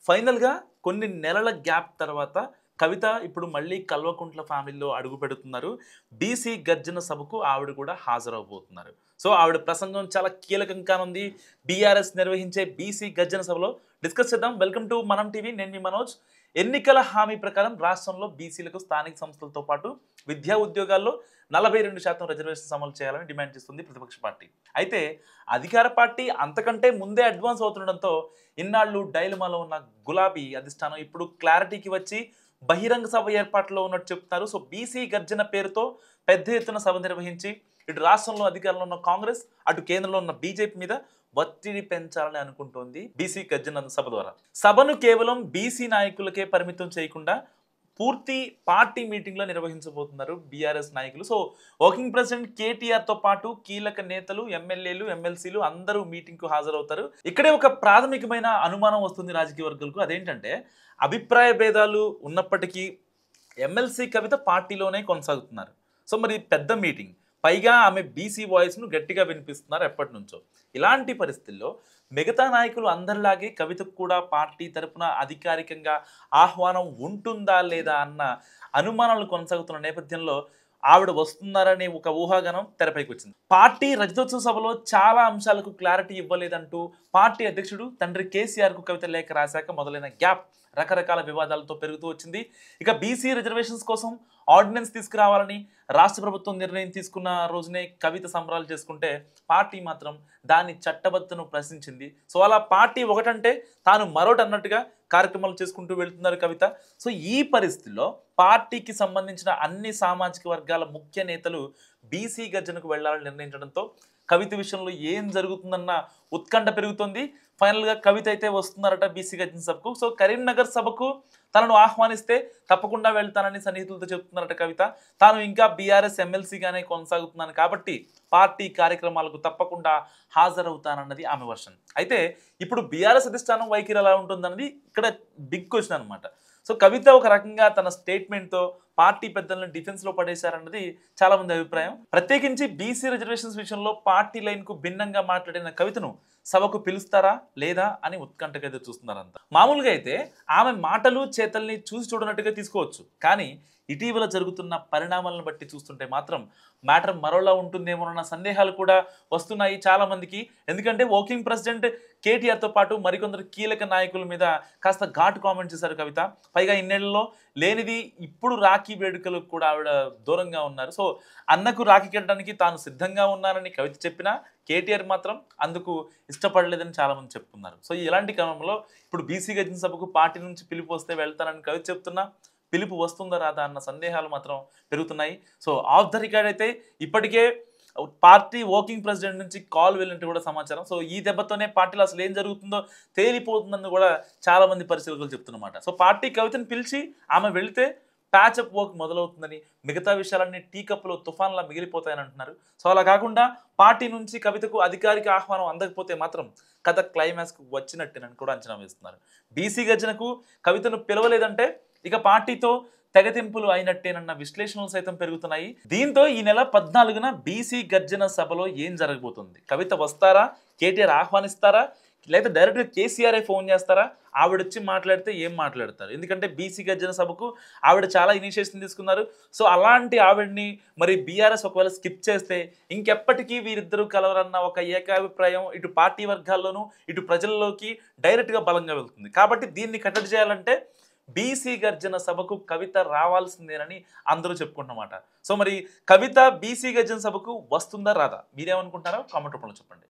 ఫైనల్‌గా కొన్ని నెలల గ్యాప్ తర్వాత కవిత ఇప్పుడు మళ్ళీ కల్వకుంట్ల ఫ్యామిలీలో అడుగుపెడుతున్నారు. బీసీ గర్జన సభకు ఆవిడ కూడా హాజరవబోతున్నారు. సో, ఆవిడ ప్రసంగం చాలా కీలకం కానుంది. బీఆర్ఎస్ నిర్వహించే బీసీ గర్జన సభలో డిస్కస్ చేద్దాం. వెల్కమ్ టు మనం టీవీ. నేను మీ మనోజ్. ఎన్నికల హామీ ప్రకారం రాష్ట్రంలో బీసీలకు స్థానిక సంస్థలతో పాటు విద్యా ఉద్యోగాల్లో 42% రిజర్వేషన్స్ అమలు చేయాలని డిమాండ్ చేస్తుంది ప్రతిపక్ష పార్టీ. అయితే అధికార పార్టీ అంతకంటే ముందే అడ్వాన్స్ అవుతుండడంతో ఇన్నాళ్ళు డైలమాలో ఉన్న గులాబీ అధిష్టానం ఇప్పుడు క్లారిటీకి వచ్చి బహిరంగ సభ ఏర్పాట్లో ఉన్నట్టు చెప్తున్నారు. సో బీసీ గర్జన పేరుతో పెద్ద ఎత్తున సభ నిర్వహించి ఇటు రాష్ట్రంలో అధికారంలో ఉన్న కాంగ్రెస్, అటు కేంద్రంలో ఉన్న బీజేపీ మీద ఒత్తిడి పెంచాలని అనుకుంటోంది బీసీ గర్జన సభ ద్వారా. సభను కేవలం బీసీ నాయకులకే పరిమితం చేయకుండా పూర్తి పార్టీ మీటింగ్లో నిర్వహించబోతున్నారు బీఆర్ఎస్ నాయకులు. సో వర్కింగ్ ప్రెసిడెంట్ కేటీఆర్తో పాటు కీలక నేతలు, ఎమ్మెల్యేలు, ఎమ్మెల్సీలు అందరూ మీటింగ్కు హాజరవుతారు. ఇక్కడే ఒక ప్రాథమికమైన అనుమానం వస్తుంది రాజకీయ వర్గాలకు. అదేంటంటే అభిప్రాయ భేదాలు ఉన్నప్పటికీ ఎమ్మెల్సీ కవిత పార్టీలోనే కొనసాగుతున్నారు. సో మరి పెద్ద మీటింగ్, పైగా ఆమె బీసీ వాయిస్ను గట్టిగా వినిపిస్తున్నారు ఎప్పటి నుంచో. ఇలాంటి పరిస్థితుల్లో మిగతా నాయకులు అందరిలాగే కవితకు కూడా పార్టీ తరపున అధికారికంగా ఆహ్వానం ఉంటుందా లేదా అన్న అనుమానాలు కొనసాగుతున్న నేపథ్యంలో ఆవిడ వస్తున్నారనే ఒక ఊహాగానం తెరపైకి వచ్చింది. పార్టీ రజతోత్సవ సభలో చాలా అంశాలకు క్లారిటీ ఇవ్వలేదంటూ పార్టీ అధ్యక్షుడు తండ్రి కేసీఆర్కు కవిత లేఖ రాశాక మొదలైన గ్యాప్ రకరకాల వివాదాలతో పెరుగుతూ వచ్చింది. ఇక బీసీ రిజర్వేషన్స్ కోసం ఆర్డినెన్స్ తీసుకురావాలని రాష్ట్ర ప్రభుత్వం నిర్ణయం తీసుకున్న రోజునే కవిత సంబరాలు చేసుకుంటే పార్టీ మాత్రం దాని చట్టబద్ధతను ప్రశ్నించింది. సో అలా పార్టీ ఒకటంటే తాను మరొకటి అన్నట్టుగా కార్యక్రమాలు చేసుకుంటూ వెళ్తున్నారు కవిత. సో ఈ పరిస్థితిలో పార్టీకి సంబంధించిన అన్ని సామాజిక వర్గాల ముఖ్య నేతలు బీసీ గర్జనకు వెళ్లాలని నిర్ణయించడంతో కవిత విషయంలో ఏం జరుగుతుందన్న ఉత్కంఠ పెరుగుతోంది. ఫైనల్గా కవిత అయితే వస్తున్నారట బీసీ గర్జన సభకు. సో కరీంనగర్ సభకు తనను ఆహ్వానిస్తే తప్పకుండా వెళ్తానని సన్నిహితులతో చెప్తున్నారట కవిత. తాను ఇంకా బీఆర్ఎస్ ఎమ్మెల్సీగానే కొనసాగుతున్నాను కాబట్టి పార్టీ కార్యక్రమాలకు తప్పకుండా హాజరవుతానన్నది ఆమె వర్షన్. అయితే ఇప్పుడు బీఆర్ఎస్ అధిష్టానం వైఖరి ఎలా ఉంటుందన్నది ఇక్కడ బిగ్ క్వశ్చన్ అనమాట. సో కవిత ఒక రకంగా తన స్టేట్మెంట్తో పార్టీ పెద్దలను డిఫెన్స్లో పడేశారన్నది చాలా మంది అభిప్రాయం. ప్రత్యేకించి బీసీ రిజర్వేషన్స్ విషయంలో పార్టీ లైన్కు భిన్నంగా మాట్లాడిన కవితను సభకు పిలుస్తారా లేదా అని ఉత్కంఠగా ఎదురు చూస్తున్నారంతా. మామూలుగా అయితే ఆమె మాటలు చేతల్ని చూసి చూడనట్టుగా తీసుకోవచ్చు. కానీ ఇటీవల జరుగుతున్న పరిణామాలను బట్టి చూస్తుంటే మాత్రం మ్యాటర్ మరోలా ఉంటుందేమోనన్న సందేహాలు కూడా వస్తున్నాయి చాలా మందికి. ఎందుకంటే వర్కింగ్ ప్రెసిడెంట్ కేటీఆర్తో పాటు మరికొందరు కీలక నాయకుల మీద కాస్త ఘాటు కామెంట్ చేశారు కవిత. పైగా ఇన్నేళ్లలో లేనిది ఇప్పుడు రాఖీ వేడుకలకు కూడా ఆవిడ దూరంగా ఉన్నారు. సో అన్నకు రాఖీ కట్టడానికి తాను సిద్ధంగా ఉన్నానని కవిత చెప్పినా కేటీఆర్ మాత్రం అందుకు ఇష్టపడలేదని చాలామంది చెప్తున్నారు. సో ఇలాంటి క్రమంలో ఇప్పుడు బీసీ గర్జన సభకు పార్టీ నుంచి పిలుపు వస్తే వెళ్తానని కవిత చెప్తున్నా పిలుపు వస్తుందా రాదా అన్న సందేహాలు మాత్రం పెరుగుతున్నాయి. సో ఆఫ్ ద రికార్డ్ అయితే ఇప్పటికే పార్టీ వర్కింగ్ ప్రెసిడెంట్ నుంచి కాల్ వెళ్ళినట్టు కూడా సమాచారం. సో ఈ దెబ్బతోనే పార్టీలో అసలు ఏం జరుగుతుందో తేలిపోతుందని కూడా చాలా మంది పరిశీలకులు చెప్తున్నమాట. సో పార్టీ కవితను పిలిచి ఆమె వెళితే ప్యాచప్ వర్క్ మొదలవుతుందని, మిగతా విషయాలన్నీ టీ కప్పులో తుఫాన్లా మిగిలిపోతాయని అంటున్నారు. సో అలా కాకుండా పార్టీ నుంచి కవితకు అధికారిక ఆహ్వానం అందకపోతే మాత్రం కథ క్లైమాక్స్కు వచ్చినట్టేనని కూడా అంచనా వేస్తున్నారు. బీసీ గర్జనకు కవితను పిలవలేదంటే ఇక పార్టీతో తెగతింపులు అయినట్టేనన్న విశ్లేషణలు సైతం పెరుగుతున్నాయి. దీంతో ఈ నెల 14న బీసీ గర్జన సభలో ఏం జరగబోతుంది? కవిత వస్తారా? కేటీఆర్ ఆహ్వానిస్తారా? లేదా డైరెక్ట్గా కేసీఆర్ఏ ఫోన్ చేస్తారా? ఆవిడొచ్చి మాట్లాడితే ఏం మాట్లాడతారు? ఎందుకంటే బీసీ గర్జన సభకు ఆవిడ చాలా ఇనిషియేషన్ తీసుకున్నారు. సో అలాంటి ఆవిడ్ని మరి బీఆర్ఎస్ ఒకవేళ స్కిప్ చేస్తే ఇంకెప్పటికీ వీరిద్దరూ కలవరన్న ఒక ఏకాభిప్రాయం ఇటు పార్టీ వర్గాల్లోనూ ఇటు ప్రజల్లోకి డైరెక్ట్గా బలంగా వెళ్తుంది. కాబట్టి దీన్ని కట్టడి చేయాలంటే బీసీ గర్జన సభకు కవిత రావాల్సిందేనని అందరూ చెప్పుకుంటున్నమాట. సో మరి కవిత బీసీ గర్జన సభకు వస్తుందా రాదా? మీరేమనుకుంటారో కామెంట్ రూపంలో చెప్పండి.